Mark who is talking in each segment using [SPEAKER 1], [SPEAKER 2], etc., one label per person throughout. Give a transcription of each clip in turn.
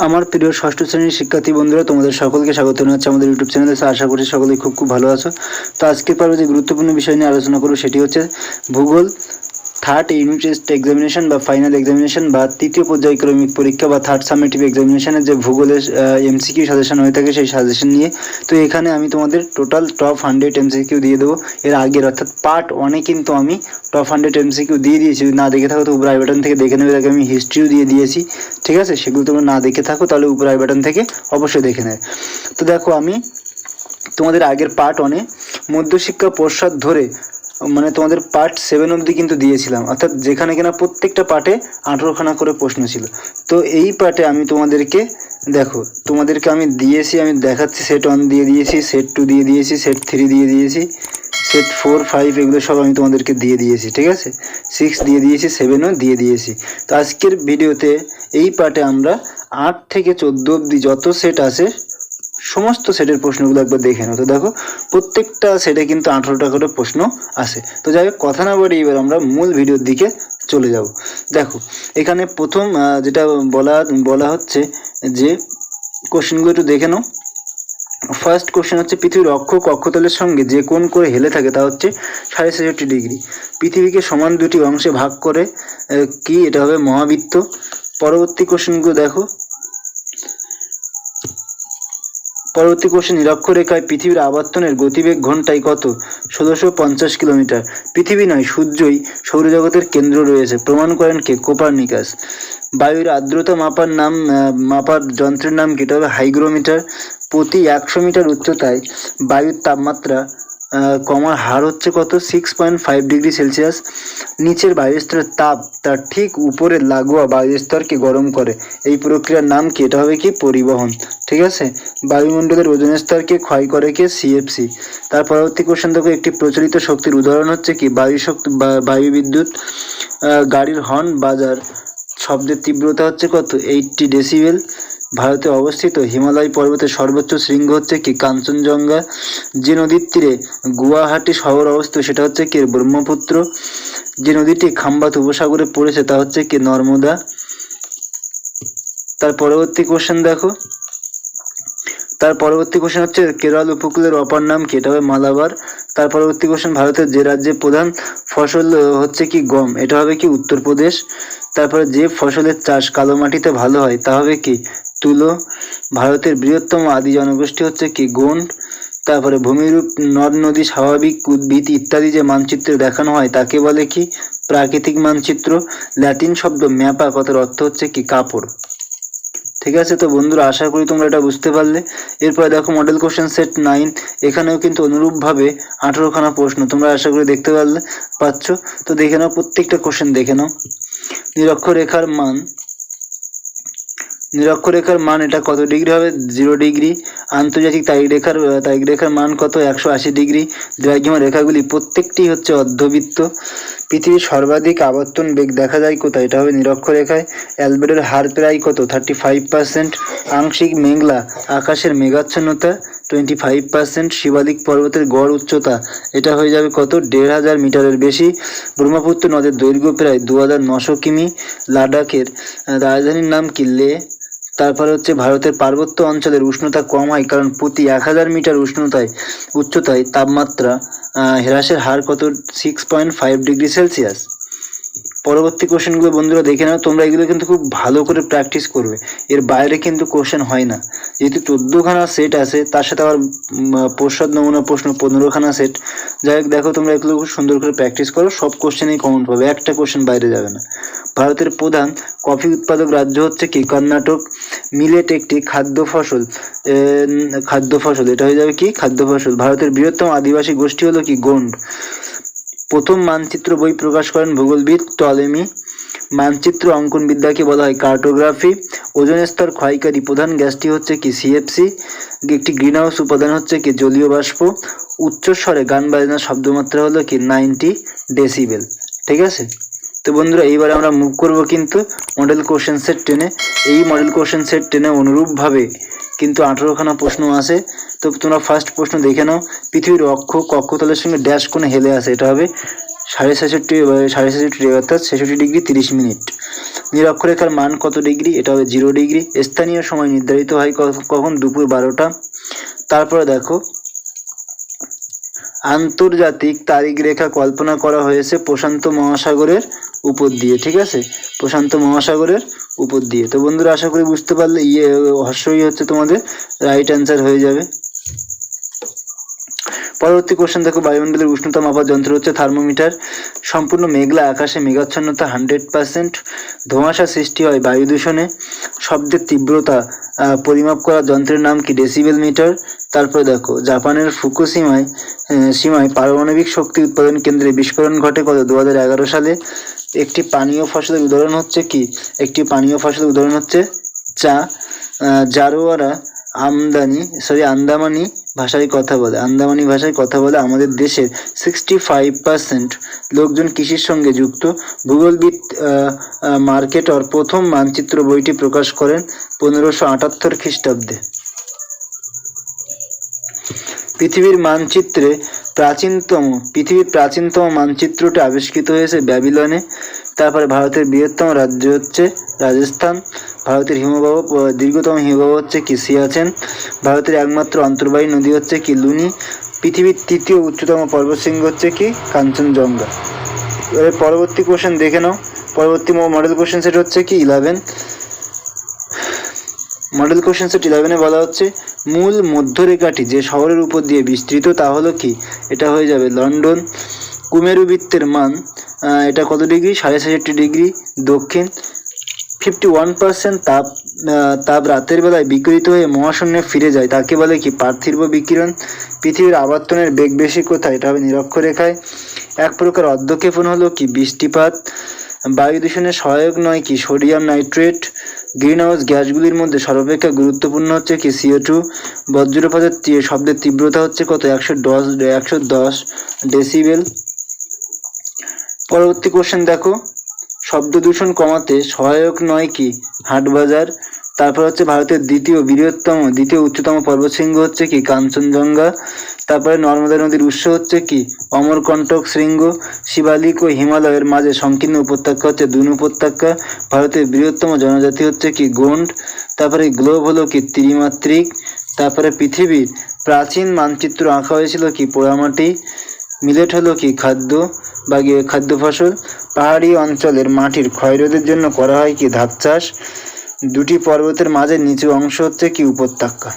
[SPEAKER 1] আমার প্রিয় ষষ্ঠ শ্রেণীর শিক্ষার্থী বন্ধুরা, তোমাদের সকলকে স্বাগত জানাচ্ছি আমাদের ইউটিউব চ্যানেলে। আশা করছি সকলেই খুব ভালো আছো। তো আজকের পর্বে যে গুরুত্বপূর্ণ বিষয় নিয়ে আলোচনা করব সেটি হচ্ছে ভূগোল থার্ড ইউনিট টেস্ট এক্সামিনেশন বা ফাইনাল এক্সামিনেশন বা তৃতীয় পর্যায়ক্রমিক পরীক্ষা বা থার্ড সামেটিভ এক্সামিনেশনের যে ভূগোলের এমসিকিউ সাজেশন হয়ে থাকে সেই সাজেশন নিয়ে। তো এখানে আমি তোমাদের টোটাল টপ 100 এমসিকিউ দিয়ে দেবো। এর আগের অর্থাৎ পার্ট 1-এ কিন্তু আমি টপ 100 এমসিকিউ দিয়ে দিয়েছি। যদি না দেখে থাকো তো উপর আই বাটন থেকে দেখে নেবে। তাকে আমি হিস্ট্রিও দিয়ে দিয়েছি, ঠিক আছে? সেগুলো তোমরা না দেখে থাকো তাহলে উপর আই বাটন থেকে অবশ্যই দেখে নেবে। তো দেখো, আমি তোমাদের আগের পার্ট 1-এ মধ্যশিক্ষা পশ্চাৎ ধরে মানে তোমাদের পার্ট 7 অবধি কিন্তু দিয়েছিলাম, অর্থাৎ যেখানে কিনা প্রত্যেকটা পার্টে 18খানা করে প্রশ্ন ছিল। তো এই পার্টে আমি তোমাদেরকে আমি দিয়েছি, আমি দেখাচ্ছি। সেট 1 দিয়ে দিয়েছি, সেট 2 দিয়ে দিয়েছি, সেট 3 দিয়ে দিয়েছি, সেট 4, 5 এগুলো সব আমি তোমাদেরকে দিয়ে দিয়েছি, ঠিক আছে? 6 দিয়ে দিয়েছি, 7ও দিয়ে দিয়েছি। তো আজকের ভিডিওতে এই পার্টে আমরা 8 থেকে 14 অবধি যত সেট আছে সমস্ত সেটের প্রশ্নগুলো একবার দেখে নাও। তো দেখো, প্রত্যেকটা সেটে কিন্তু 18টা করে প্রশ্ন আসে। তো যাই হোক, কথা না বলে এবার আমরা মূল ভিডিওর দিকে চলে যাব। দেখো, এখানে প্রথম যেটা বলা হচ্ছে যে কোশ্চেনগুলো একটু দেখে নাও। ফার্স্ট কোশ্চেন হচ্ছে, পৃথিবীর অক্ষতলের সঙ্গে যে কোণ করে হেলে থাকে তা হচ্ছে 66.5 ডিগ্রি। পৃথিবীকে সমান দুটি অংশে ভাগ করে কি? এটা হবে মহাবৃত্ত। পরবর্তী কোশ্চেনগুলো দেখো। পরবর্তী কোশ্চেন, নিরক্ষরেখায় পৃথিবীর আবর্তনের গতিবেগ ঘন্টায় কত? 1650 কিলোমিটার। পৃথিবী নয়, সূর্যই সৌরজগতের কেন্দ্র রয়েছে, প্রমাণ করেন কে? কোপার্নিকাস। বায়ুর আর্দ্রতা মাপার যন্ত্রের নাম কি? এটা হবে হাইগ্রোমিটার। প্রতি 100 মিটার উচ্চতায় বায়ুর তাপমাত্রা কমার হার হচ্ছে কত? 6.5 ডিগ্রি সেলসিয়াস। নিচের বায়ুস্তরের তাপ তার ঠিক উপরে লাগোয়া বায়ুস্তরকে গরম করে, এই প্রক্রিয়ার নাম কি? এটা হবে কি? পরিবহন, ঠিক আছে? বায়ুমণ্ডলের ওজোন স্তরকে ক্ষয় করে কে? সিএফসি। তার পরবর্তী কোশ্চেন দেখো, একটি প্রচলিত শক্তির উদাহরণ হচ্ছে কি? বায়ু বিদ্যুৎ। গাড়ির হর্ন বাজার শব্দের তীব্রতা হচ্ছে কত? 80 ডেসিবেল। ভারতে অবস্থিত হিমালয় পর্বতের সর্বোচ্চ শৃঙ্গ হচ্ছে কি? কাঞ্চনজঙ্ঘা। যে নদীর তীরে গুয়াহাটি শহর অবস্থিত সেটা হচ্ছে কি? ব্রহ্মপুত্র। যে নদীটি খাম্বাত উপসাগরে পড়েছে তা হচ্ছে কি? নর্মদা। তার পরবর্তী কোশ্চেন দেখো। তার পরবর্তী কোশ্চেন হচ্ছে, কেরল উপকূলের অপর নাম কি? এটা হবে মালাবার। তার পরবর্তী কোশ্চেন, ভারতের যে রাজ্যের প্রধান ফসল হচ্ছে কি? গম, এটা হবে কি? উত্তরপ্রদেশ। তারপরে যে ফসলের চাষ কালো মাটিতে ভালো হয় তা হবে কি? তুলো। ভারতের বৃহত্তম আদি জনগোষ্ঠী হচ্ছে কি? গোন্ড। তারপরে ভূমিরূপ, নদ নদী, স্বাভাবিক উদ্ভিদ ইত্যাদি যে মানচিত্রে দেখানো হয় তাকে বলে কি? প্রাকৃতিক মানচিত্র। ল্যাটিন শব্দ ম্যাপা কথার অর্থ হচ্ছে কি? কাপড়। ঠিক আছে? তো বন্ধুরা, আশা করি তোমরা এটা বুঝতে পারলে। এরপরে দেখো মডেল কোশ্চেন সেট 9, এখানেও কিন্তু অনুরূপভাবে 18খানা প্রশ্ন তোমরা আশা করি দেখতে পাচ্ছ। তো দেখে নাও, প্রত্যেকটা কোশ্চেন দেখে নাও। নিরক্ষরেখার মান এটা কত ডিগ্রি হবে? 0 ডিগ্রি। আন্তর্জাতিক তারিখরেখার মান কত? 180 ডিগ্রি। দ্রাঘিমা রেখাগুলি প্রত্যেকটি হচ্ছে অর্ধবৃত্ত। পৃথিবীর সর্বাধিক আবর্তন বেগ দেখা যায় কোথায়? এটা হবে নিরক্ষরেখায়। অ্যালবেডোর হার প্রায় কত? 35%। আংশিক মেঘলা আকাশের মেঘাচ্ছন্নতা 25%। শিবালিক পর্বতের গড় উচ্চতা এটা হয়ে যাবে কত? 1500 মিটারের বেশি। ব্রহ্মপুত্র নদের দৈর্ঘ্য প্রায় 2900 কিমি। লাদাখের রাজধানীর নাম কি? লে। তারপরে হচ্ছে, ভারতের পার্বত্য অঞ্চলের উষ্ণতা কম হয় কারণ প্রতি 1000 মিটার উচ্চতায় তাপমাত্রা হ্রাসের হার কত? 6.5 ডিগ্রি সেলসিয়াস। পরবর্তী কোশ্চেনগুলো বন্ধুরা দেখে নাও। তোমরা এগুলো কিন্তু খুব ভালো করে প্র্যাকটিস করবে, এর বাইরে কিন্তু কোশ্চেন হয় না। যেহেতু 14খানা সেট আছে, তার সাথে আবার পশ্চাৎ নমুনা প্রশ্ন 15খানা সেট। যাই হোক, দেখো তোমরা এগুলো খুব সুন্দর করে প্র্যাকটিস করো, সব কোশ্চেনেই কমন পাবে, একটা কোশ্চেন বাইরে যাবে না। ভারতের প্রধান কফি উৎপাদক রাজ্য হচ্ছে কি? কর্ণাটক। মিলেট একটি খাদ্য ফসল, এটা হয়ে যাবে কি? খাদ্য ফসল। ভারতের বৃহত্তম আদিবাসী গোষ্ঠী হলো কি? গোন্ড। প্রথম মানচিত্র বই প্রকাশ করেন ভূগোলবিদ টলেমি। মানচিত্র অঙ্কন বিদ্যাকে বলা হয় কার্টোগ্রাফি। ওজোন স্তর ক্ষয়কারী প্রধান গ্যাসটি হচ্ছে কি? সিএফসি। একটি গ্রিনহাউস উপাদান হচ্ছে কি? জলীয় বাষ্প। উচ্চস্বরে গান বাজনার শব্দমাত্রা হলো কি? 90 ডেসিবেল। ঠিক আছে? তো বন্ধুরা, এইবার আমরা মুভ করব কিন্তু মডেল কোশ্চেন সেট 10-এ। এই মডেল কোশ্চেন সেট 10-এ অনুরূপভাবে কিন্তু 18খানা প্রশ্ন আসে। তো তোমরা ফার্স্ট প্রশ্ন দেখে নাও। পৃথিবীর কক্ষতলের সঙ্গে ড্যাশ কোণে হেলে আসে, এটা হবে 67.5 অর্থাৎ 66 ডিগ্রি 30 মিনিট। নিরক্ষরেখার মান কত ডিগ্রি? এটা হবে 0 ডিগ্রি। স্থানীয় সময় নির্ধারিত হয় কখন? দুপুর 12টা। তারপরে দেখো আন্তর্জাতিক তারিখ রেখা কল্পনা করা হয়েছে প্রশান্ত মহাসাগরের উপর দিয়ে, ঠিক আছে, প্রশান্ত মহাসাগরের উপর দিয়ে। তো বন্ধুরা আশা করি বুঝতে পারলে হর্ষই হচ্ছে তোমাদের রাইট অ্যান্সার হয়ে যাবে। পরবর্তী কোশ্চেন দেখো, বায়ুমণ্ডলের উষ্ণতা মাপার যন্ত্র হচ্ছে থার্মোমিটার। সম্পূর্ণ মেঘলা আকাশে মেঘাচ্ছন্নতা 100%। ধোঁয়াশা সৃষ্টি হয় বায়ু দূষণে। শব্দের তীব্রতা পরিমাপ করার যন্ত্রের নাম কি? Decibel meter. তারপরে দেখো জাপানের ফুকুশিমায় সীমায় পারমাণবিক শক্তি উৎপাদন কেন্দ্রে বিস্ফোরণ ঘটে কত? 2011 সালে। একটি পানীয় ফসলের উদাহরণ হচ্ছে কি? একটি পানীয় ফসলের উদাহরণ হচ্ছে চা। জারোয়ারা আন্দামানি ভাষায় কথা বলে। আন্দামানি ভাষায় কথা বলে। আমাদের দেশের 65% লোকজন কৃষির সঙ্গে যুক্ত। ভূগোলবিদ মার্কেটর প্রথম মানচিত্র বইটি প্রকাশ করেন 1578 খ্রিস্টাব্দে। পৃথিবীর প্রাচীনতম মানচিত্রটি আবিষ্কৃত হয়েছে ব্যাবিলনে। তারপরে ভারতের বৃহত্তম রাজ্য হচ্ছে রাজস্থান। ভারতের দীর্ঘতম হিমবাহ হচ্ছে কি? সিয়াচেন। ভারতের একমাত্র অন্তর্বাহী নদী হচ্ছে কি? লুনি। পৃথিবীর তৃতীয় উচ্চতম পর্বতশৃঙ্গ হচ্ছে কি? কাঞ্চনজঙ্ঘা। এর পরবর্তী কোশ্চেন দেখে নাও। পরবর্তী মডেল কোশ্চেন সেট হচ্ছে কি 11। মডেল কোশ্চেন সেট 11-এ বলা হচ্ছে মূল মধ্যরেখাটি যে শহরের উপর দিয়ে বিস্তৃত তা হলো কি? এটা হয়ে যাবে লন্ডন। কুমেরু বৃত্তের মান এটা কত ডিগ্রি? 66.5 ডিগ্রি দক্ষিণ। 51% তাপ রাতের বেলায় বিকিরিত হয়ে মহাশূন্যে ফিরে যায়, তাকে বলে কি? পার্থিব বিকিরণ। পৃথিবীর আবর্তনের বেগ বেশি কোথায়? এটা হবে নিরক্ষরেখায়। এক প্রকার অর্ধক্ষেপণ হলো কি? বৃষ্টিপাত। বায়ু দূষণে সহায়ক নয় কি? Sodium nitrate. গ্রিনহাউস গ্যাসগুলির মধ্যে সর্বাপেক্ষা গুরুত্বপূর্ণ হচ্ছে কি? CO2। বজ্রপাতের শব্দের তীব্রতা হচ্ছে কত? 110 ডেসিবেল। পরবর্তী কোশ্চেন দেখো, শব্দ দূষণ কমাতে সহায়ক নয় কি? হাটবাজার। তারপর হচ্ছে ভারতের দ্বিতীয় উচ্চতম পর্বতশৃঙ্গ হচ্ছে কি? কাঞ্চনজঙ্ঘা। তারপরে নর্মদা নদীর উৎস হচ্ছে কি? অমরকণ্টক শৃঙ্গ। শিবালিক ও হিমালয়ের মাঝে সংকীর্ণ উপত্যকা হচ্ছে দুন উপত্যকা। ভারতের বৃহত্তম জনজাতি হচ্ছে কি? গোন্ড। তারপরে গ্লোব হলো কি? ত্রিমাত্রিক। তারপরে পৃথিবীর প্রাচীন মানচিত্র আঁকা হয়েছিল কি? পোড়ামাটি। মিলেট হলো কি? খাদ্য ফসল। পাহাড়ি অঞ্চলের মাটির ক্ষয়রোধের জন্য করা হয় কি? ধাপ চাষ। দুটি পর্বতের মাঝে নিচু অংশ হচ্ছে কি? উপত্যকা।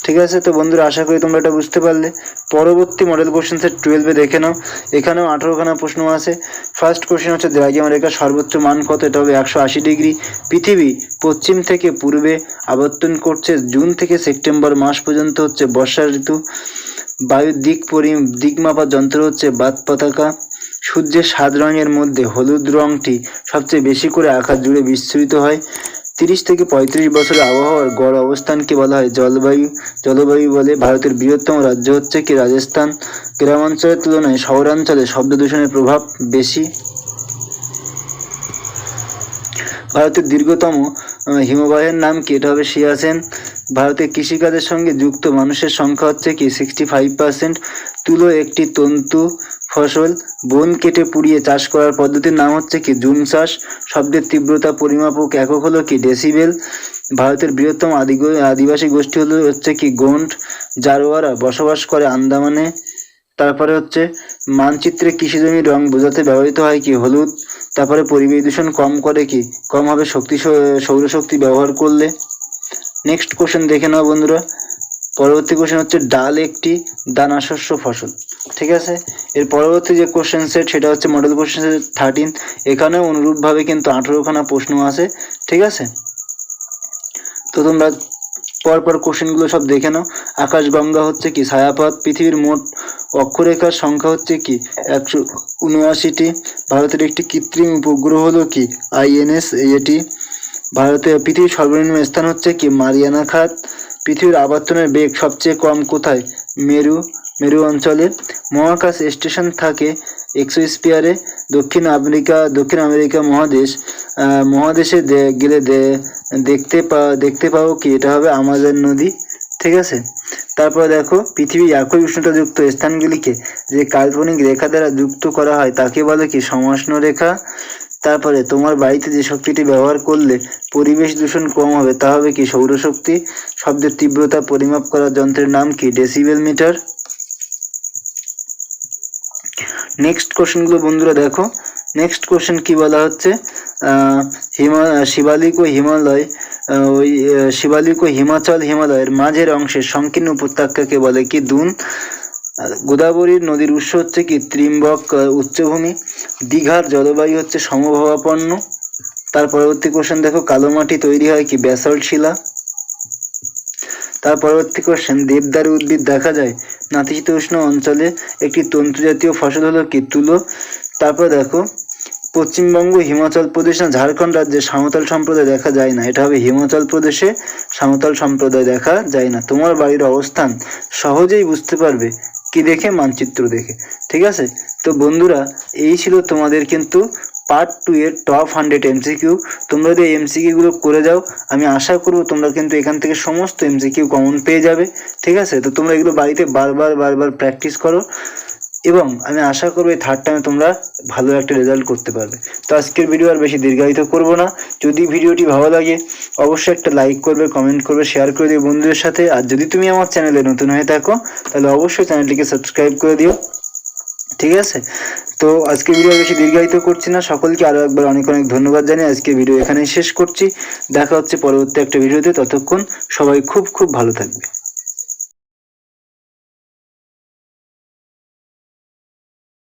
[SPEAKER 1] ঠিক আছে, তো বন্ধুরা আশা করি তোমরা এটা বুঝতে পারলে। পরবর্তী মডেল কোশ্চেন সেট 12-এ দেখে নাও। এখানেও 18খানা প্রশ্ন আছে। ফার্স্ট কোশ্চেন হচ্ছে দ্রাঘিমা রেখার সর্বোচ্চ মান কত? এটা হবে 180 ডিগ্রি। পৃথিবী পশ্চিম থেকে পূর্বে আবর্তন করছে। জুন থেকে সেপ্টেম্বর মাস পর্যন্ত হচ্ছে বর্ষা ঋতু। বায়ুর দিক মাপার যন্ত্র হচ্ছে বাত পতাকা। সূর্যের 7 রঙের মধ্যে হলুদ রঙটি সবচেয়ে বেশি করে আকাশ জুড়ে বিস্তৃত হয়। 30 থেকে 35 বছরের আবহাওয়ার গড় অবস্থানকে বলা হয় জলবায়ু বলে। ভারতের বৃহত্তম রাজ্য হচ্ছে কি? রাজস্থান। গ্রামাঞ্চলের তুলনায় শহরাঞ্চলে শব্দ দূষণের প্রভাব বেশি। ভারতের দীর্ঘতম হিমবাহের নাম কি? এটা হবে সিয়াচেন। ভারতের কৃষিকাজের সঙ্গে যুক্ত মানুষের সংখ্যা হচ্ছে কি? 65%। তুলো একটি তন্তু ফসল। বন কেটে পুড়িয়ে চাষ করার পদ্ধতির নাম হচ্ছে কি? জুম চাষ। শব্দের তীব্রতা পরিমাপক একক হলো কি? ডেসিবেল। ভারতের বৃহত্তম আদিবাসী গোষ্ঠী হচ্ছে কি? গোন্ড। জারোয়ারা বসবাস করে আন্দামানে। তারপরে হচ্ছে মানচিত্রে কৃষিজমির রং বোঝাতে ব্যবহৃত হয় কি? হলুদ। তারপরে পরিবেশ দূষণ কম হবে সৌরশক্তি ব্যবহার করলে। নেক্সট কোশ্চেন দেখে নাও বন্ধুরা। পরবর্তী কোশ্চেন হচ্ছে ডাল একটি দানাশস্য ফসল। ঠিক আছে, এর পরবর্তী যে কোশ্চেন সেট সেটা হচ্ছে মডেল কোশ্চেন সেট 13। এখানেও অনুরূপভাবে কিন্তু 18খানা প্রশ্ন আছে। ঠিক আছে, তো তোমরা পরপর কোশ্চেনগুলো সব দেখে নাও। আকাশগঙ্গা হচ্ছে কি? ছায়াপথ। পৃথিবীর মোট অক্ষরেখার সংখ্যা হচ্ছে কি? 179টি। ভারতের একটি কৃত্রিম উপগ্রহ হলো কি? INS এটি। পৃথিবীর সর্বনিম্ন স্থান হচ্ছে কি? মারিয়ানা খাত। পৃথিবীর আবর্তনের বেগ সবচেয়ে কম কোথায়? মেরু অঞ্চলে। মহাকাশ স্টেশন থাকে এক্সোস্ফিয়ারে। দক্ষিণ আমেরিকা মহাদেশে গেলে দেখতে পাও কি? এটা হবে আমাজন নদী। ঠিক আছে, তারপর দেখো পৃথিবী একই উষ্ণতাযুক্ত স্থানগুলিকে যে কাল্পনিক রেখা দ্বারা যুক্ত করা হয় তাকে বলে কি? সমষ্ণ রেখা। তারপরে তোমার বাড়িতে যে শক্তিটি ব্যবহার করলে পরিবেশ দূষণ কম হবে তা হবে কি? সৌরশক্তি। শব্দের তীব্রতা পরিমাপ করার যন্ত্রের নাম কি? Decibel metre. নেক্সট কোশ্চেনগুলো বন্ধুরা দেখো। নেক্সট কোশ্চেন কি বলা হচ্ছে? শিবালিক ও হিমালয় শিবালিক ও হিমাচল হিমালয়ের মাঝের অংশের সংকীর্ণ উপত্যকাকে বলে কি? দুন। গোদাবরীর নদীর উৎস হচ্ছে কি? ত্রিম্বক উচ্চভূমি। দীঘার জলবায়ু হচ্ছে সমভাবাপন্ন। তার পরবর্তী কোশ্চেন দেখো, কালো মাটি তৈরি হয় কি? ব্যাসল্ট শিলা। তার পরবর্তী কোশ্চেন, দেবদারু উদ্ভিদ দেখা যায় নাতিশীতোষ্ণ অঞ্চলে। একটি তন্তুজাতীয় ফসল হলো কি? তুলো। তারপর দেখো, পশ্চিমবঙ্গ, হিমাচল প্রদেশ না ঝাড়খণ্ড রাজ্যে সাঁওতাল সম্প্রদায় দেখা যায় না। এটা হবে হিমাচল প্রদেশে সাঁওতাল সম্প্রদায় দেখা যায় না। তোমার বাড়ির অবস্থান সহজেই বুঝতে পারবে কি দেখে? মানচিত্র দেখে। ঠিক আছে, তো বন্ধুরা এই ছিল তোমাদের কিন্তু পার্ট 2 এর টপ 100 এমসিকিউ। তোমরা যদি এমসিকিউগুলো করে যাও, আমি আশা করব তোমরা কিন্তু এখান থেকে সমস্ত এমসিকিউ কমন পেয়ে যাবে। ঠিক আছে, তো তোমরা এগুলো বাড়িতে বারবার প্র্যাকটিস করো এবং আমি আশা করব এই থার্ড টাইমে তোমরা ভালো একটা রেজাল্ট করতে পারবে। তো আজকের ভিডিও আর বেশি দীর্ঘায়িত করব না। যদি ভিডিওটি ভালো লাগে অবশ্যই একটা লাইক করবে, কমেন্ট করবে, শেয়ার করে দিও বন্ধুদের সাথে। আর যদি তুমি আমার চ্যানেলে নতুন হয়ে থাকো তাহলে অবশ্যই চ্যানেলটিকে সাবস্ক্রাইব করে দিও। ঠিক আছে, তো আজকে ভিডিও বেশি দীর্ঘায়িত করছি না। সকলকে আরও একবার অনেক ধন্যবাদ জানিয়ে আজকে ভিডিও এখানেই শেষ করছি। দেখা হচ্ছে পরবর্তী একটা ভিডিওতে। ততক্ষণ সবাই খুব ভালো থাকবে।